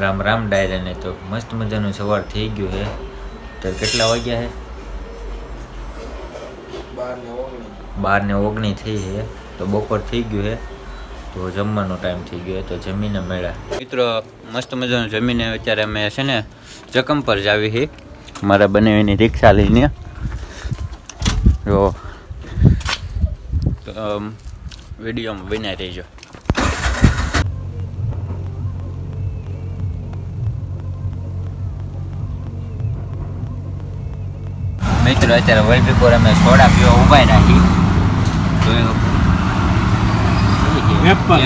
રામ રામ ડાયરાને તો મસ્ત મજાનું સવાર થઈ ગયું છે. તો કેટલા વાગ્યા છે? 12:19 થઈ છે. તો બપોર થઈ ગયું છે. તો જમવાનો ટાઈમ થઈ ગયો તો જમીને મળ્યા મિત્રો. મસ્ત મજાનું જમીને અત્યારે અમે છે ને જખમ પર જાવી છે મારા બનાવીની રિક્ષા લઈને. તો વિડીયોમાં બન્યા રહેજો. મિત્રો અત્યારે વલભીપુર અમે સોડા પીવા ઉભા રાખી. તો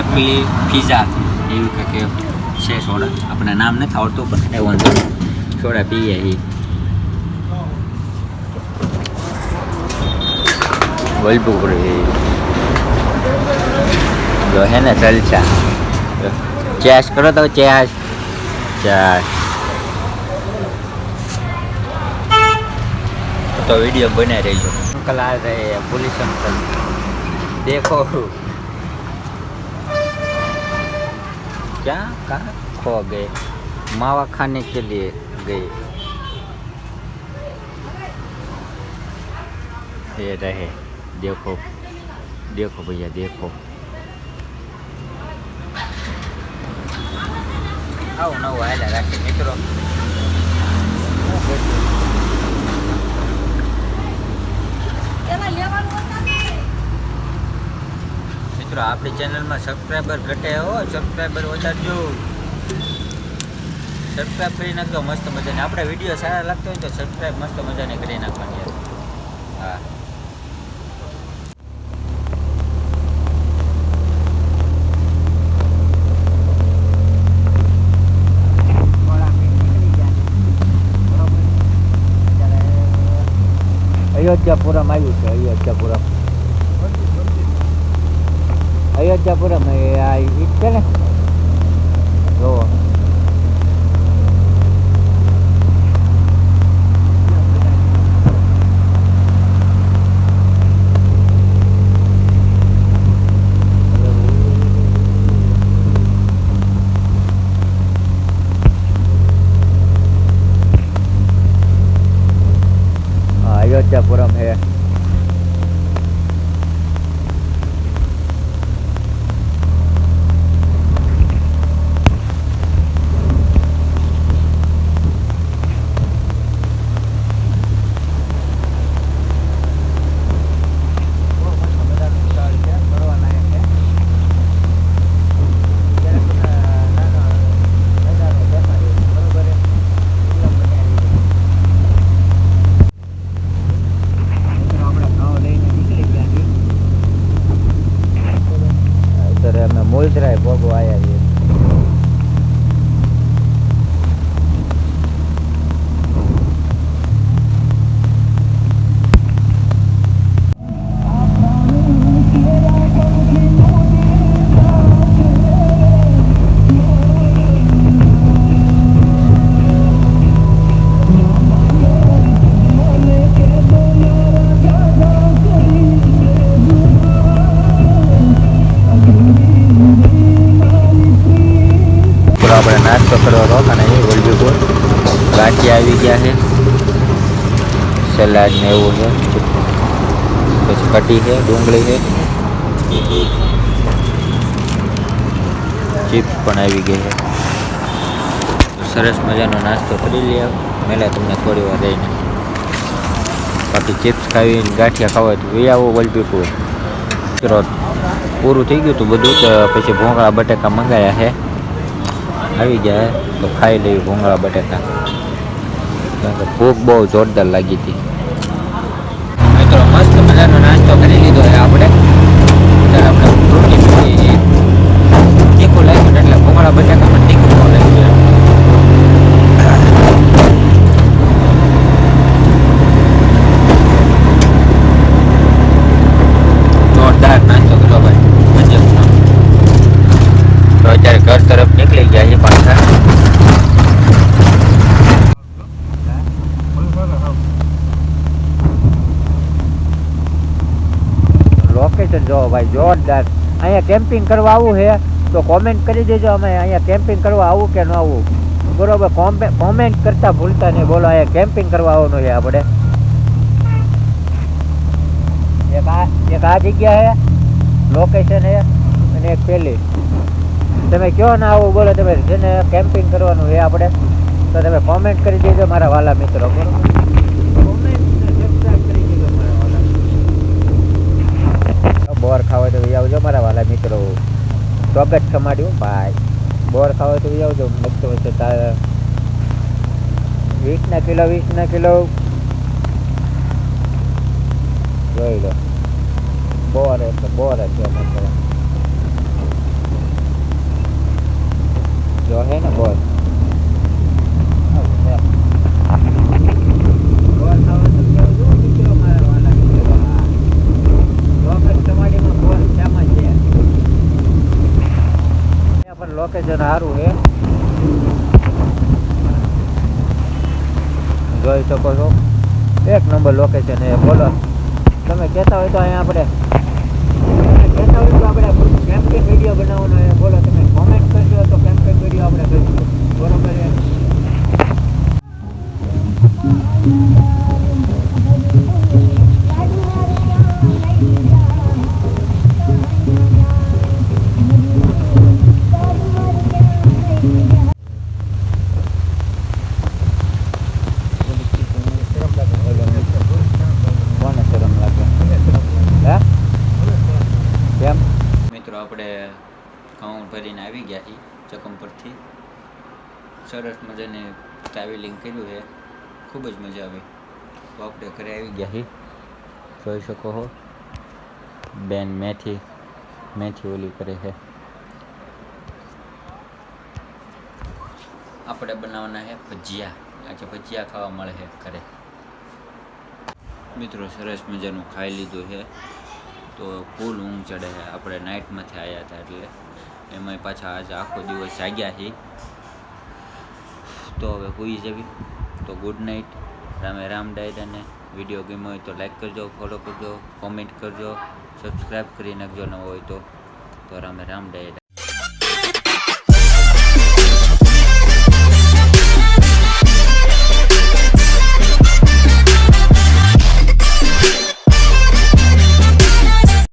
એપલી પીઝા એવું કંઈક છે સોડા. આપણે નામ નથી આવડતું પણ એવું સોડા પીએ છીએ. વલભીપુર જો હે ને જલસા. ચેસ કરો તો ચેસ ચેસ. तो वीडियो बने रही अंकल आ रहे हैं पुलिस अंकल. देखो क्या कहाँ खो गए. मावा खाने के लिए गए. ये रहे देखो देखो भैया देखो. आओ ना वाला राखे मित्रों. મિત્રો આપણી ચેનલમાં સબસ્ક્રાઈબર ઘટે હો. સબસ્ક્રાઈબર વધારજો. સબસ્ક્રાઈબ કરી નાખજો મસ્ત મજાને. આપણે વિડીયો સારા લાગતો હોય તો સબસ્ક્રાઈબ મસ્ત મજાને કરી નાખવાની. હા અયોધ્યાપુરમ આવ્યું છે. અયોધ્યાપુરમ આ ઈ છે ને. જો अयोध्यापुरम है. મૂળજરાય ભોગવા આવ્યા છીએ. આપણે નાસ્તો કરવા રોકાના છે. વલભીપુર ગાંઠિયા આવી ગયા છે. સલાડ ને એવું છે. પછી કઢી છે, ડુંગળી છે, ચિપ્સ પણ આવી ગઈ છે. સરસ મજાનો નાસ્તો કરી લઈએ મેલા તમને થોડી વાર રહીને. બાકી ચિપ્સ ખાવી ગાંઠિયા ખાવા તો એ આવો વલભીપુર. પૂરું થઈ ગયું હતું બધું. તો પછી ભોંગળા બટાકા મંગાવ્યા છે. આવી ગયા તો ખાઈ લેવી ભૂંગળા બટેકા. કારણ કે ભૂખ બહુ જોરદાર લાગી હતી. મિત્રો મસ્ત મજાનો નાસ્તો કરી લીધો છે આપણે. ત્યારે આપણે રોટી પીધી. તીખું લાગ્યું એટલે ભૂંગળા બટેકા પણ તીખું લાગ્યું. જોરદાર નાસ્તો કર્યો ભાઈ. તો અત્યારે ઘર તરફ નીકળી ગયા છે પાછા. લોકેશન જો ભાઈ જોરદાર. અહીંયા કેમ્પિંગ કરવા આવું છે તો કોમેન્ટ કરી દેજો. અમે અહીંયા કેમ્પિંગ કરવા આવું કે ન આવું. બરોબર. કોમેન્ટ કરતા ભૂલતા નહીં. બોલો અહીંયા કેમ્પિંગ કરવા આવવાનું છે આપણે. એક આ જગ્યા છે, લોકેશન છે, અને એક પેલી. તમે કયો ના આવું બોલો, તમે જેને કેમ્પિંગ કરવાનું છે આપણે, તો તમે કોમેન્ટ કરી દેજો મારા વાલા મિત્રો. બરોબર, કોમેન્ટ સબસ્ક્રાઇબ કરી દેજો મારા વાલા. બોર ખાવા તો આવજો મારા વાલા મિત્રો. સ્વાગત ખમાડ્યું ભાઈ. બોર ખાવા તો આવજો. મસ્ત વચ્ચે 20 કિલો જોઈ લો. બોર એટલે બોર જ છે મતલબ. જો હે ને બોર. બોર ખાવા તો આવજો મિત્રો મારા વાલા મિત્રો. સ્વાગત ખમાડીમાં બોર ફેમસ છે. અહીંયા પણ લોકેશન સારું છે, જોઈ શકો છો. એક નંબર લોકેશન છે. બોલો તમે કહેતા હોય તો અહીંયા આપણે કેમ્પિંગ વિડીયો બનાવવાનો છે. બોલો તમે કોમેન્ટ કરજો તો કેમ્પિંગ વિડીયો આપણે કરીશું. બરોબર છે. મિત્રો આપણે ઘઉં ભરીને આવી ગયા છીએ ચકમ પરથી. સરસ મજાની ટ્રાવેલિંગ કર્યું છે, ખૂબ જ મજા આવી. તો આપણે ઘરે આવી ગયા છીએ, જોઈ શકો છો. બેન મેથી ઓલી કરે છે. આપણે બનાવવાના છે ભજીયા. આજે ભજીયા ખાવા મળે છે ઘરે. મિત્રો સરસ મજાનું ખાઈ લીધું છે, તો ફૂલ ઊંઘ ચડે છે. આપણે નાઇટમાંથી આવ્યા હતા એટલે એમાંય પાછા આજે આખો દિવસ જાગ્યા છીએ. તો હવે સૂઈ જવી. તો ગુડ નાઇટ. રામે રામ ડાયરાને. વિડીયો ગમ્યો હોય તો લાઈક કરજો, ફોલો કરજો, કોમેન્ટ કરજો, સબસ્ક્રાઈબ કરી નાખજો ન હોય તો રામે રામ ડાયરા.